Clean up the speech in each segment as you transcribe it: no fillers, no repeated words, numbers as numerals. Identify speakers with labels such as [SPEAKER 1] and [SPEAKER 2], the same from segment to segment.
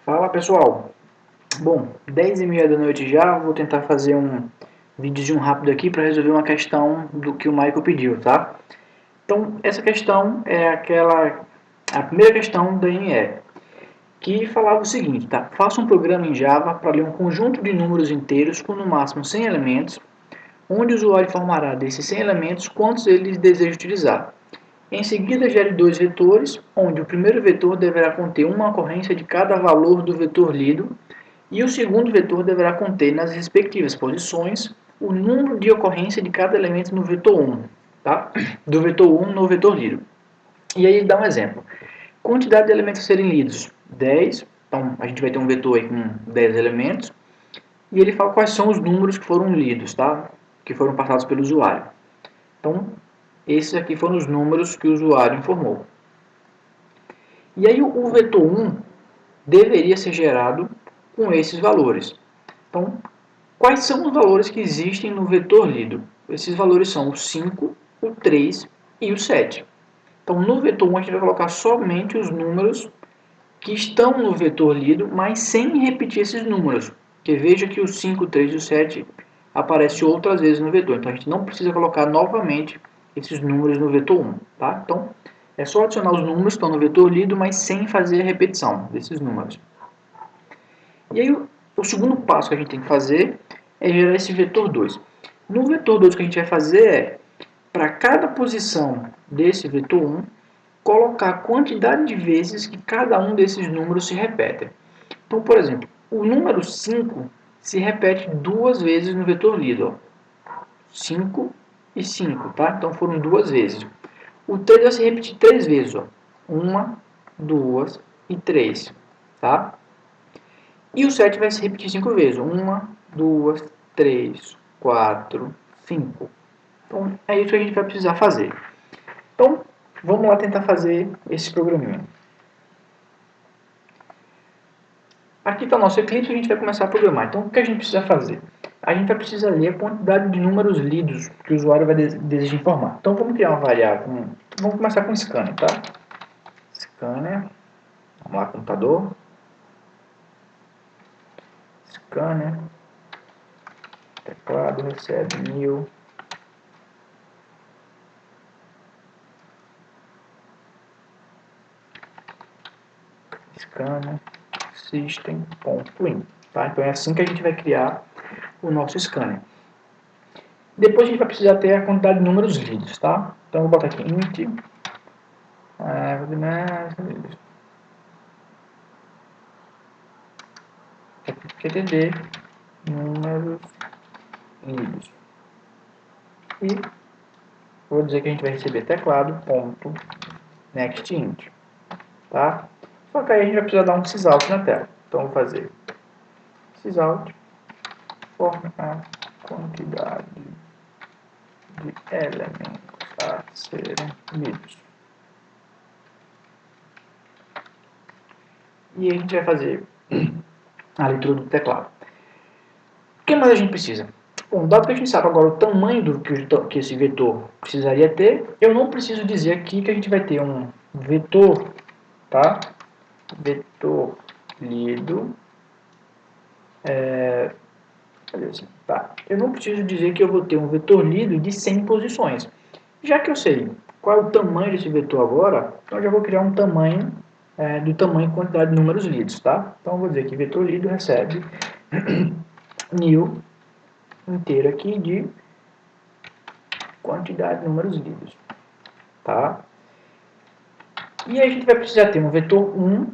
[SPEAKER 1] Fala pessoal, bom, 10h30 da noite já, vou tentar fazer um videozinho rápido aqui para resolver uma questão do que o Michael pediu, tá? Então, essa questão é a primeira questão da NE, que falava o seguinte, tá? Faça um programa em Java para ler um conjunto de números inteiros com no máximo 100 elementos, onde o usuário informará desses 100 elementos quantos ele deseja utilizar. Em seguida, gere dois vetores, onde o primeiro vetor deverá conter uma ocorrência de cada valor do vetor lido, e o segundo vetor deverá conter, nas respectivas posições, o número de ocorrência de cada elemento no vetor 1, tá? Do vetor 1 no vetor lido. E aí ele dá um exemplo. Quantidade de elementos a serem lidos, 10. Então, a gente vai ter um vetor aí com 10 elementos. E ele fala quais são os números que foram lidos, tá? Que foram passados pelo usuário. Então, esses aqui foram os números que o usuário informou. E aí o vetor 1 deveria ser gerado com esses valores. Então, quais são os valores que existem no vetor lido? Esses valores são o 5, o 3 e o 7. Então, no vetor 1 a gente vai colocar somente os números que estão no vetor lido, mas sem repetir esses números. Porque veja que o 5, o 3 e o 7 aparecem outras vezes no vetor. Então, a gente não precisa colocar novamente esses números no vetor 1. Tá? Então, é só adicionar os números que estão no vetor lido, mas sem fazer a repetição desses números. E aí, o segundo passo que a gente tem que fazer é gerar esse vetor 2. No vetor 2, o que a gente vai fazer é, para cada posição desse vetor 1, colocar a quantidade de vezes que cada um desses números se repete. Então, por exemplo, o número 5 se repete duas vezes no vetor lido. 5 e 5, tá? Então foram duas vezes. O 3 vai se repetir três vezes. Ó. 1, 2 e 3. Tá? E o 7 vai se repetir 5 vezes. 1, 2, 3, 4, 5. Então, é isso que a gente vai precisar fazer. Então, vamos lá tentar fazer esse programinha. Aqui está o nosso Eclipse, a gente vai começar a programar. Então, o que a gente precisa fazer? A gente vai precisar ler a quantidade de números lidos que o usuário vai desejar informar. Então, vamos criar uma variável. Vamos começar com scanner, tá? Scanner. Vamos lá, computador. Scanner. Teclado recebe 1000. Scanner system.in, tá? Então é assim que a gente vai criar o nosso scanner. Depois a gente vai precisar ter a quantidade de números lidos, tá? Então eu vou botar aqui int qtd números lidos. E vou dizer que a gente vai receber teclado.nextInt, tá? Só que aí a gente vai precisar dar um sysout na tela. Então eu vou fazer sysout formar quantidade de elementos a serem lidos. E a gente vai fazer a leitura do teclado. O que mais a gente precisa? Bom, dado que a gente sabe agora o tamanho do que esse vetor precisaria ter, eu não preciso dizer aqui que a gente vai ter um vetor, tá? Vetor lido. Tá? Eu não preciso dizer que eu vou ter um vetor lido de 100 posições. Já que eu sei qual é o tamanho desse vetor agora, então eu já vou criar um tamanho do tamanho e quantidade de números lidos, tá? Então eu vou dizer que vetor lido recebe new inteiro aqui de quantidade de números lidos, tá? E aí a gente vai precisar ter um vetor 1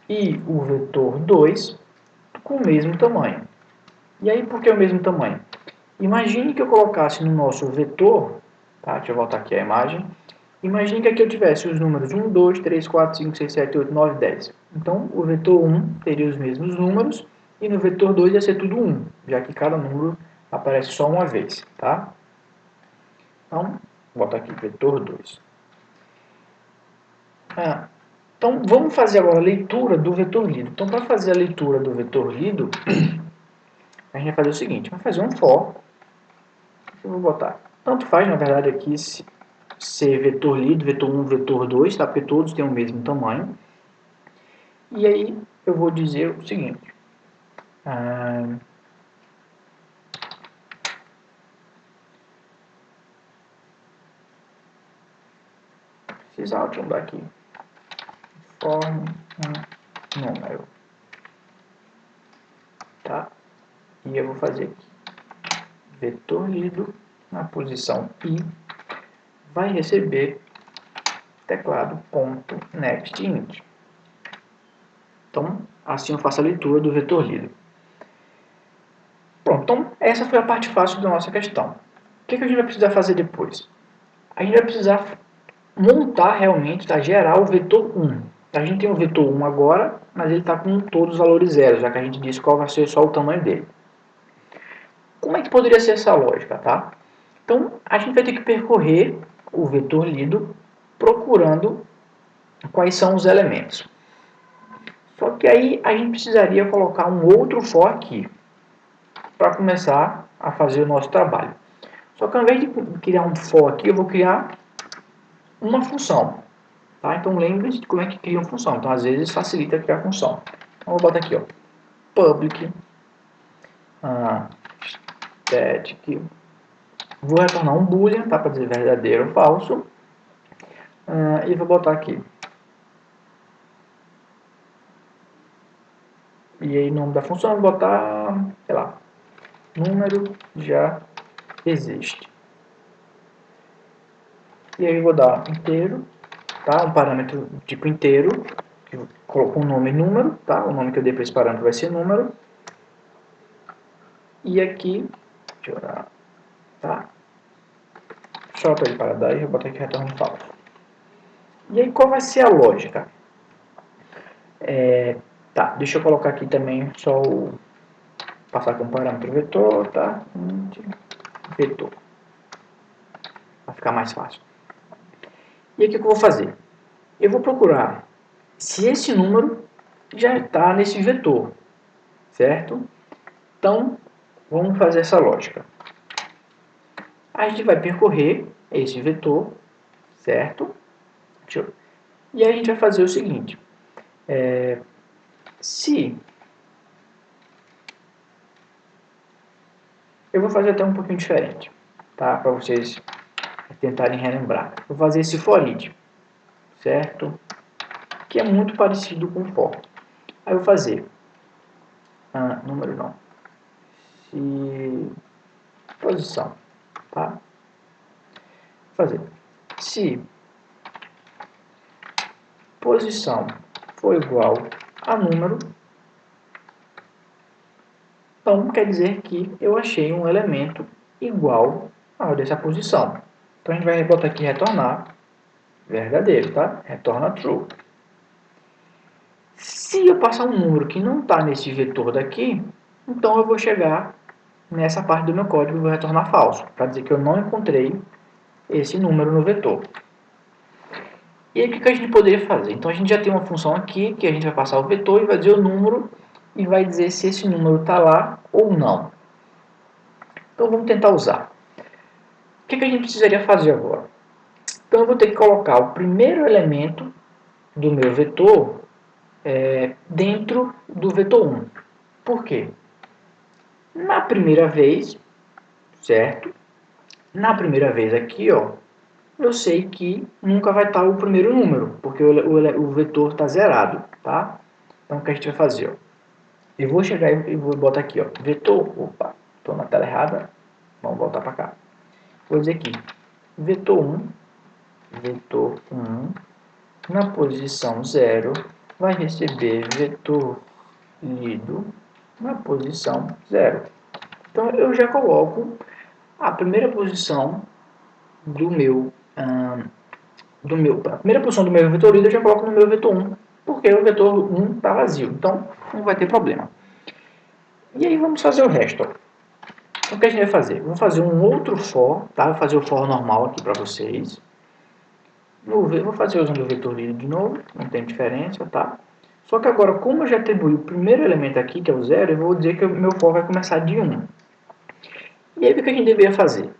[SPEAKER 1] e o vetor 2 com o mesmo tamanho. E aí por que o mesmo tamanho? Imagine que eu colocasse no nosso vetor, tá? Deixa eu voltar aqui a imagem. Imagine que aqui eu tivesse os números 1, 2, 3, 4, 5, 6, 7, 8, 9, 10. Então, o vetor 1 teria os mesmos números e no vetor 2 ia ser tudo 1, já que cada número aparece só uma vez, tá? Então, vou botar aqui vetor 2. Então, vamos fazer agora a leitura do vetor lido. Então, para fazer a leitura do vetor lido, a gente vai fazer o seguinte, vai fazer um for. Eu vou botar, tanto faz, na verdade, aqui ser vetor lido, vetor 1, vetor 2, tá? Porque todos têm o mesmo tamanho. E aí eu vou dizer o seguinte. Precisava de um daqui. Forme um número. Tá? E eu vou fazer aqui. Vetor lido na posição i vai receber teclado.nextInt. Então, assim eu faço a leitura do vetor lido. Pronto, então essa foi a parte fácil da nossa questão. O que a gente vai precisar fazer depois? A gente vai precisar montar realmente, tá, gerar o vetor 1. A gente tem o vetor 1 agora, mas ele está com todos os valores zeros, já que a gente disse qual vai ser só o tamanho dele. Como é que poderia ser essa lógica, tá? Então, a gente vai ter que percorrer o vetor lido procurando quais são os elementos. Só que aí a gente precisaria colocar um outro for aqui para começar a fazer o nosso trabalho. Só que ao invés de criar um for aqui, eu vou criar uma função. Tá? Então lembre-se de como é que cria uma função. Então às vezes facilita criar função. Então vou botar aqui, ó, public static. Vou retornar um boolean, tá? Para dizer verdadeiro ou falso. E vou botar aqui. E aí, o nome da função, eu vou botar, sei lá, número já existe. E aí, eu vou dar inteiro, tá? Um parâmetro tipo inteiro, que colocou o nome número, tá? O nome que eu dei para esse parâmetro vai ser número. E aqui, deixa eu olhar, tá? Solta ele para daí, eu vou botar aqui retorno falso. E aí, qual vai ser a lógica? Tá, deixa eu colocar aqui também só o... Passar com parâmetro vetor, tá? Vetor. Vai ficar mais fácil. E aí, o que eu vou fazer? Eu vou procurar se esse número já está nesse vetor, certo? Então, vamos fazer essa lógica. A gente vai percorrer esse vetor, certo? E aí a gente vai fazer o seguinte. Se... Eu vou fazer até um pouquinho diferente, tá? Para vocês tentarem relembrar. Vou fazer esse for each, certo? Que é muito parecido com o for. Aí eu vou fazer... número não. Se... Posição, tá? Vou fazer... Se posição for igual a número, então quer dizer que eu achei um elemento igual ao dessa posição. Então a gente vai botar aqui retornar verdadeiro, tá? Retorna true. Se eu passar um número que não está nesse vetor daqui, então eu vou chegar nessa parte do meu código e vou retornar falso, para dizer que eu não encontrei esse número no vetor. E aí o que a gente poderia fazer? Então a gente já tem uma função aqui que a gente vai passar o vetor e vai dizer o número e vai dizer se esse número está lá ou não. Então vamos tentar usar. O que a gente precisaria fazer agora? Então eu vou ter que colocar o primeiro elemento do meu vetor dentro do vetor 1. Por quê? Na primeira vez, certo? Na primeira vez aqui, ó, eu sei que nunca vai estar o primeiro número, porque o vetor está zerado, tá? Então o que a gente vai fazer? Ó? Eu vou chegar e vou botar aqui, ó, vetor, opa, estou na tela errada, vamos voltar para cá. Vou dizer aqui, vetor 1, na posição 0, vai receber vetor lido na posição 0. Então eu já coloco a primeira posição a primeira posição do meu vetor lido eu já coloco no meu vetor 1, porque o vetor 1 está vazio, então não vai ter problema. E aí vamos fazer o resto. Ó. Então, o que a gente vai fazer? Vou fazer um outro for, tá? Vou fazer o for normal aqui para vocês. Vou fazer usando o vetor lido de novo, não tem diferença, tá? Só que agora, como eu já atribuí o primeiro elemento aqui, que é o 0, eu vou dizer que o meu for vai começar de 1. E aí o que a gente deveria fazer?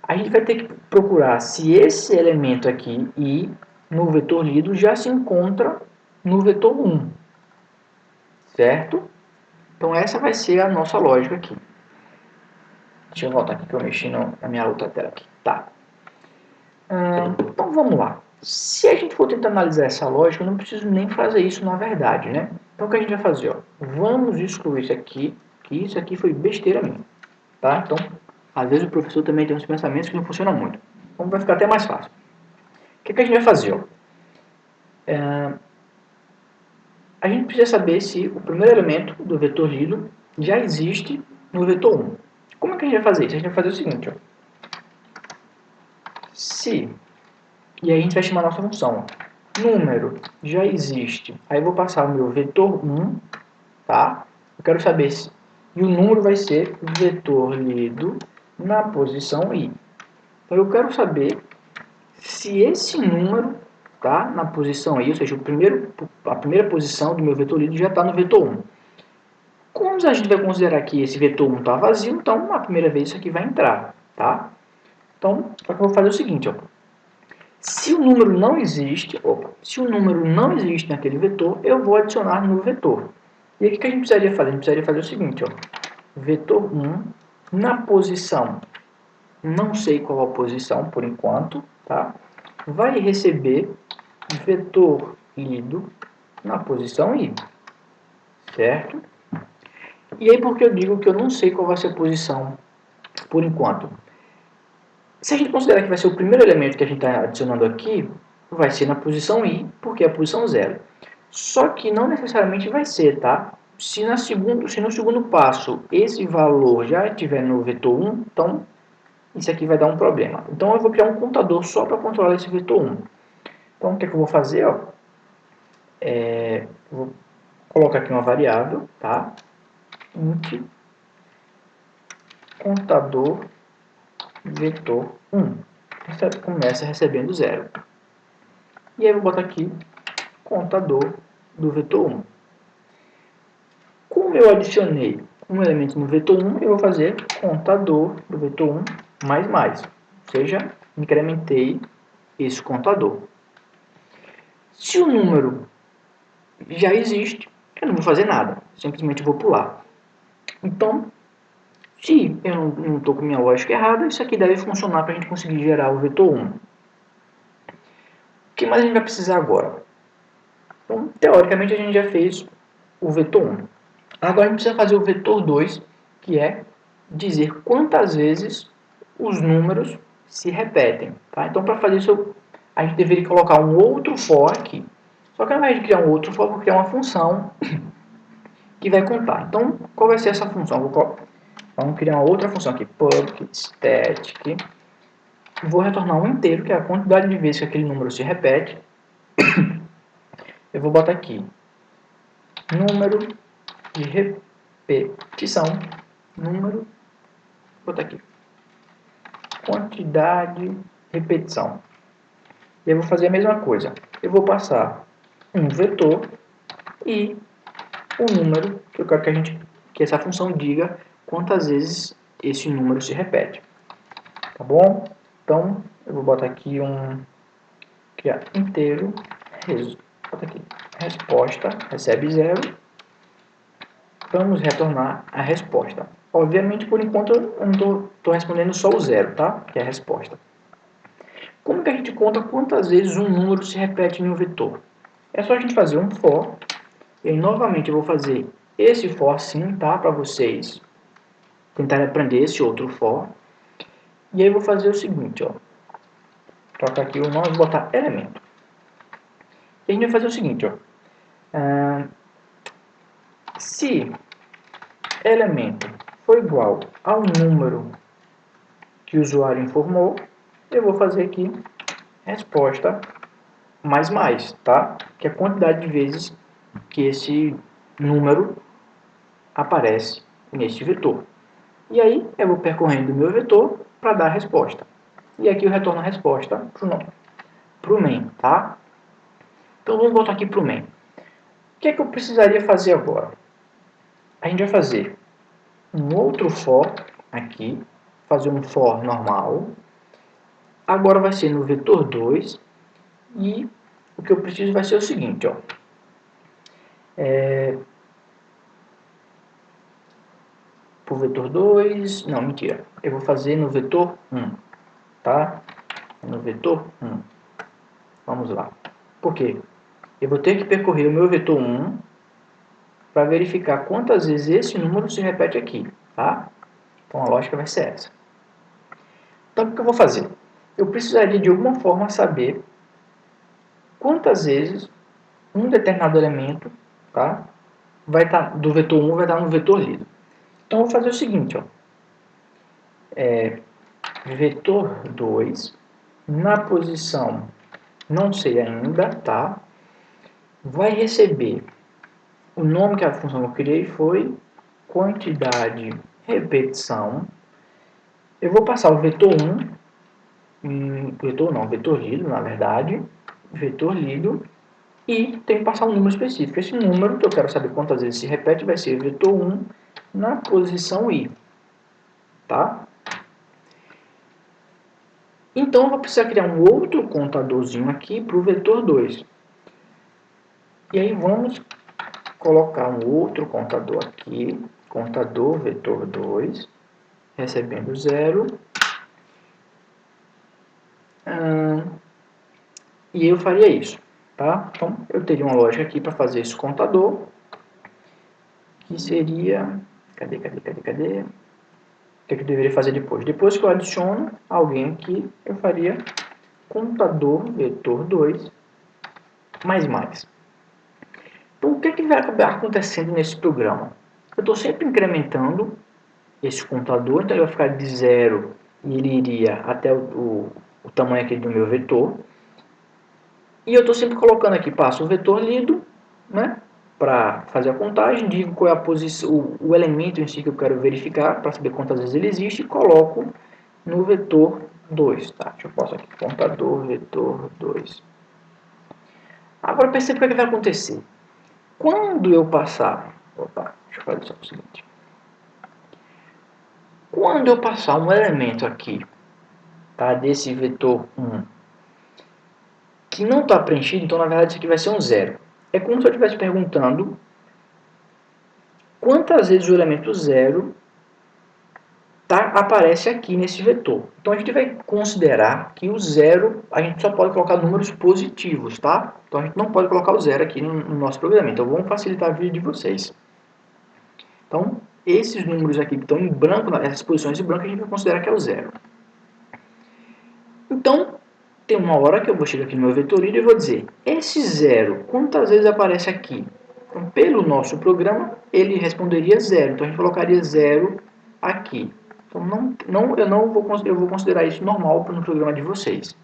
[SPEAKER 1] A gente vai ter que procurar se esse elemento aqui, i, no vetor lido, já se encontra no vetor 1. certo? Então essa vai ser a nossa lógica aqui. Deixa eu voltar aqui que eu mexi na minha outra tela aqui. Tá. Então vamos lá. Se a gente for tentar analisar essa lógica, eu não preciso nem fazer isso na verdade, né? Então o que a gente vai fazer? Ó? Vamos excluir isso aqui, que isso aqui foi besteira minha. Tá? Então, às vezes o professor também tem uns pensamentos que não funcionam muito. Então vai ficar até mais fácil. O que a gente vai fazer? Ó? A gente precisa saber se o primeiro elemento do vetor lido já existe no vetor 1. Como é que a gente vai fazer isso? A gente vai fazer o seguinte, ó. Se, e aí a gente vai chamar a nossa função, ó. Número já existe. Aí eu vou passar o meu vetor 1, tá? Eu quero saber se, e o número vai ser vetor lido na posição i. Então eu quero saber se esse número tá na posição i, ou seja, a primeira posição do meu vetor lido já está no vetor 1. Como a gente vai considerar que esse vetor 1 está vazio, então a primeira vez isso aqui vai entrar, tá? Então, só que eu vou fazer o seguinte, ó. Se o número não existe, naquele vetor, eu vou adicionar no vetor. E aí o que a gente precisaria fazer? A gente precisaria fazer o seguinte, ó. Vetor 1 na posição, não sei qual a posição por enquanto, tá? Vai receber vetor lido na posição i, certo? E aí por que eu digo que eu não sei qual vai ser a posição por enquanto? Se a gente considerar que vai ser o primeiro elemento que a gente está adicionando aqui, vai ser na posição i, porque é a posição 0. Só que não necessariamente vai ser, tá? Se no segundo passo esse valor já estiver no vetor 1, então isso aqui vai dar um problema. Então eu vou criar um contador só para controlar esse vetor 1. Então o que é que eu vou fazer? Ó? Vou colocar aqui uma variável, tá? Int contador vetor 1. Começa recebendo 0. E aí eu vou botar aqui contador do vetor 1. Como eu adicionei um elemento no vetor 1, eu vou fazer contador do vetor 1 mais mais. Ou seja, incrementei esse contador. Se o número já existe, eu não vou fazer nada. Simplesmente vou pular. Então, se eu não estou com minha lógica errada, isso aqui deve funcionar para a gente conseguir gerar o vetor 1. O que mais a gente vai precisar agora? Então, teoricamente, a gente já fez o vetor 1. Agora a gente precisa fazer o vetor 2, que é dizer quantas vezes os números se repetem. Tá? Então, para fazer isso, a gente deveria colocar um outro for aqui. Só que ao invés de criar um outro for, eu vou criar uma função que vai contar. Então, qual vai ser essa função? Vamos criar uma outra função aqui, public static. Vou retornar um inteiro, que é a quantidade de vezes que aquele número se repete. Eu vou botar aqui número de repetição, vou botar aqui quantidade, repetição. E eu vou fazer a mesma coisa. Eu vou passar um vetor e o número que eu quero que essa função diga quantas vezes esse número se repete. Tá bom? Então, eu vou botar aqui criar inteiro, botar aqui, resposta, recebe 0. Vamos retornar a resposta. Obviamente, por enquanto, eu não estou respondendo só o 0, tá? Que é a resposta. Como que a gente conta quantas vezes um número se repete em um vetor? É só a gente fazer um for. E aí, novamente, eu vou fazer esse for sim, tá? Para vocês tentarem aprender esse outro for. E aí eu vou fazer o seguinte, ó. Trocar aqui o nome e botar elemento. E a gente vai fazer o seguinte, ó. Se elemento for igual ao número que o usuário informou, eu vou fazer aqui resposta mais mais, tá? Que é a quantidade de vezes que esse número aparece neste vetor. E aí eu vou percorrendo o meu vetor para dar a resposta. E aqui eu retorno a resposta para o main, tá? Então vamos voltar aqui para o main. O que é que eu precisaria fazer agora? A gente vai fazer um outro for aqui, fazer um for normal. Agora vai ser no vetor 2 e o que eu preciso vai ser o seguinte, ó. para o vetor 2, não, mentira, eu vou fazer no vetor 1, tá? No vetor 1, vamos lá. Por quê? Eu vou ter que percorrer o meu vetor 1 para verificar quantas vezes esse número se repete aqui, tá? Então a lógica vai ser essa. Então o que eu vou fazer? Eu precisaria de alguma forma saber quantas vezes um determinado elemento, tá? Vai estar do vetor 1 vai estar no vetor lido. Então eu vou fazer o seguinte, ó. Vetor 2 na posição não sei ainda, tá? Vai receber o nome que a função que eu criei foi quantidade repetição. Eu vou passar o vetor 1, vetor lido, na verdade, vetor lido, e tenho que passar um número específico. Esse número, que eu quero saber quantas vezes se repete, vai ser vetor 1 na posição i, tá? Então, eu vou precisar criar um outro contadorzinho aqui para o vetor 2. E aí, vamos colocar um outro contador aqui, contador vetor 2, recebendo 0. E eu faria isso, tá? Então, eu teria uma lógica aqui para fazer esse contador, que seria... Cadê? O que eu deveria fazer depois? Depois que eu adiciono alguém aqui, eu faria contador vetor 2 mais. Então, o que vai acabar acontecendo nesse programa? Eu estou sempre incrementando esse contador, então ele vai ficar de 0 e ele iria até o tamanho aqui do meu vetor. E eu estou sempre colocando aqui, passo o vetor lido, né, para fazer a contagem, digo qual é a posição, o elemento em si que eu quero verificar, para saber quantas vezes ele existe, e coloco no vetor 2. Tá? Deixa eu passar aqui, contador vetor 2. Agora perceba o que vai acontecer. Quando eu passar... Opa, deixa eu fazer só o seguinte. Quando eu passar um elemento aqui, tá, desse vetor 1, que não está preenchido, então na verdade isso aqui vai ser um 0. É como se eu estivesse perguntando quantas vezes o elemento 0 aparece aqui nesse vetor. Então a gente vai considerar que o 0, a gente só pode colocar números positivos, tá? Então a gente não pode colocar o 0 aqui no nosso programa. Então vamos facilitar a vida de vocês. Então esses números aqui que estão em branco, essas posições em branco, a gente vai considerar que é o 0. Então tem uma hora que eu vou chegar aqui no meu vetorido e vou dizer, esse 0, quantas vezes aparece aqui? Então, pelo nosso programa, ele responderia 0. Então a gente colocaria 0 aqui. Então eu vou considerar isso normal no programa de vocês.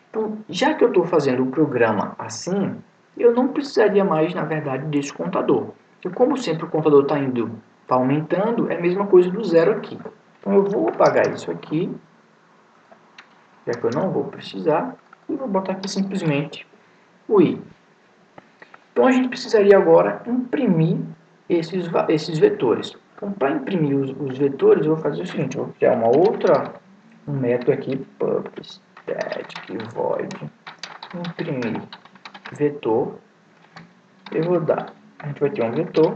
[SPEAKER 1] Então, já que eu estou fazendo o programa assim, eu não precisaria mais, na verdade, desse contador. Porque como sempre o contador está aumentando, é a mesma coisa do 0 aqui. Então eu vou apagar isso aqui, já que eu não vou precisar, e vou botar aqui simplesmente o i. Então a gente precisaria agora imprimir esses vetores. Então, para imprimir os vetores, eu vou fazer o seguinte, eu vou criar um método aqui, public static void imprimir vetor. Eu vou dar, a gente vai ter um vetor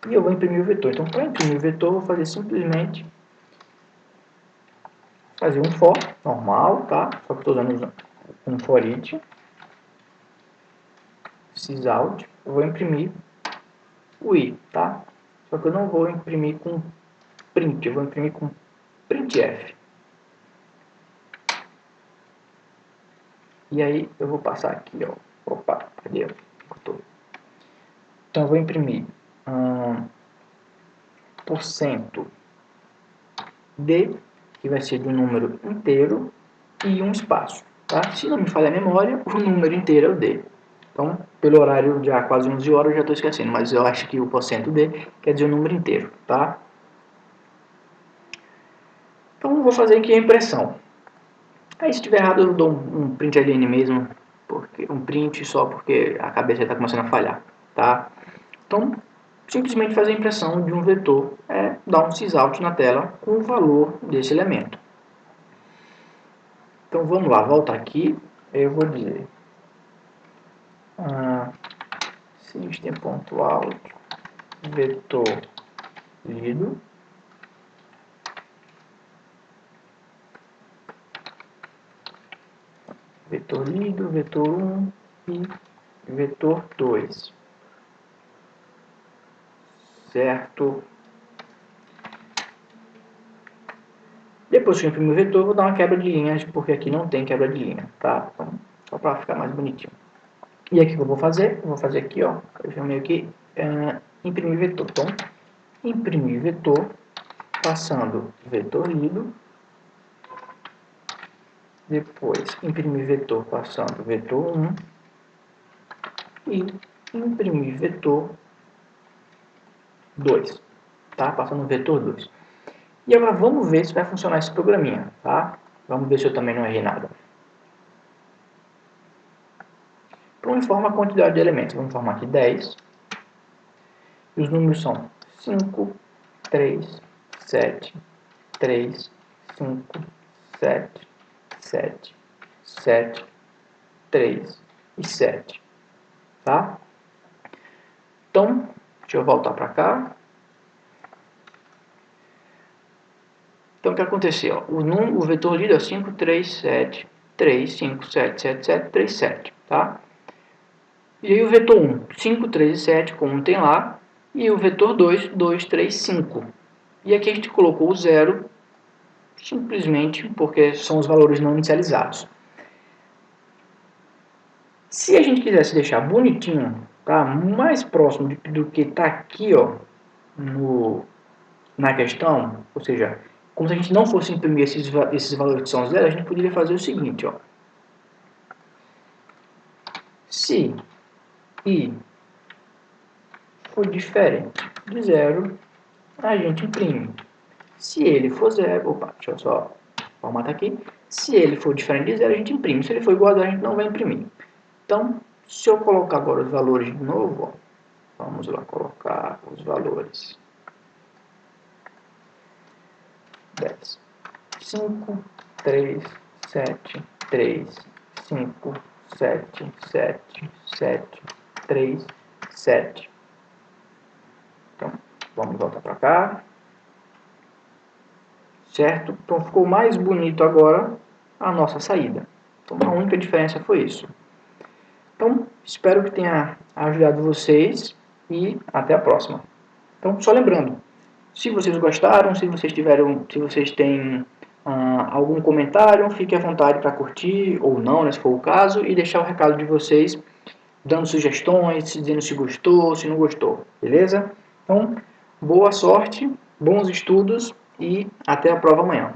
[SPEAKER 1] e eu vou imprimir o vetor. Então, para imprimir o vetor, eu vou fazer simplesmente fazer um for normal, tá? Só que estou usando um for each sysout. Eu vou imprimir o i, tá? Só que eu não vou imprimir com print, eu vou imprimir com printf. E aí eu vou passar aqui, ó. Opa, cadê? Então eu vou imprimir % d, que vai ser do número inteiro, e um espaço, tá? Se não me falha a memória, o número inteiro é o d. Então, pelo horário já quase 11 horas, eu já estou esquecendo, mas eu acho que o %d quer dizer o número inteiro, tá? Então, eu vou fazer aqui a impressão. Aí, se estiver errado, eu dou um print ln mesmo, um print só porque a cabeça está começando a falhar, tá? Então, simplesmente fazer a impressão de um vetor é dar um sysout na tela com o valor desse elemento. Então, vamos lá, volta aqui, eu vou dizer system.out vetor lido, vetor lido, vetor 1 e vetor 2, certo? Depois que eu imprimir o vetor, eu vou dar uma quebra de linhas, porque aqui não tem quebra de linha, tá? Então, só para ficar mais bonitinho. E aqui o que eu vou fazer? Eu vou fazer aqui, ó, eu chamei aqui, imprimir vetor. Então, imprimir vetor, passando vetor lido, depois imprimir vetor, passando vetor 1, e imprimir vetor 2, tá? Passando vetor 2. E agora vamos ver se vai funcionar esse programinha, tá? Vamos ver se eu também não errei nada. Então, informa a quantidade de elementos. Vamos formar aqui 10. E os números são 5, 3, 7, 3, 5, 7, 7, 7, 3 e 7. Tá? Então, deixa eu voltar para cá. Então, o que aconteceu? O vetor lido é 5, 3, 7, 3, 5, 7, 7, 7, 3, 7. Tá? E aí o vetor 1, 5, 3 e 7, como tem lá. E o vetor 2, 2, 3, 5. E aqui a gente colocou o 0, simplesmente porque são os valores não inicializados. Se a gente quisesse deixar bonitinho, tá? Mais próximo do que está aqui, ó, na questão, ou seja, como se a gente não fosse imprimir esses valores que são zero, a gente poderia fazer o seguinte, ó. Se i for diferente de zero, a gente imprime. Se ele for zero, opa, deixa eu só formatar aqui. Se ele for diferente de zero, a gente imprime. Se ele for igual a zero, a gente não vai imprimir. Então, se eu colocar agora os valores de novo, ó, vamos lá colocar os valores. 10, 5, 3, 7, 3, 5, 7, 7, 7, 3, 7. Então, vamos voltar para cá. Certo? Então, ficou mais bonito agora a nossa saída. Então, a única diferença foi isso. Então, espero que tenha ajudado vocês e até a próxima. Então, só lembrando, se vocês gostaram, se vocês têm algum comentário, fique à vontade para curtir ou não, né, se for o caso, e deixar o recado de vocês, dando sugestões, dizendo se gostou, se não gostou, beleza? Então, boa sorte, bons estudos e até a prova amanhã.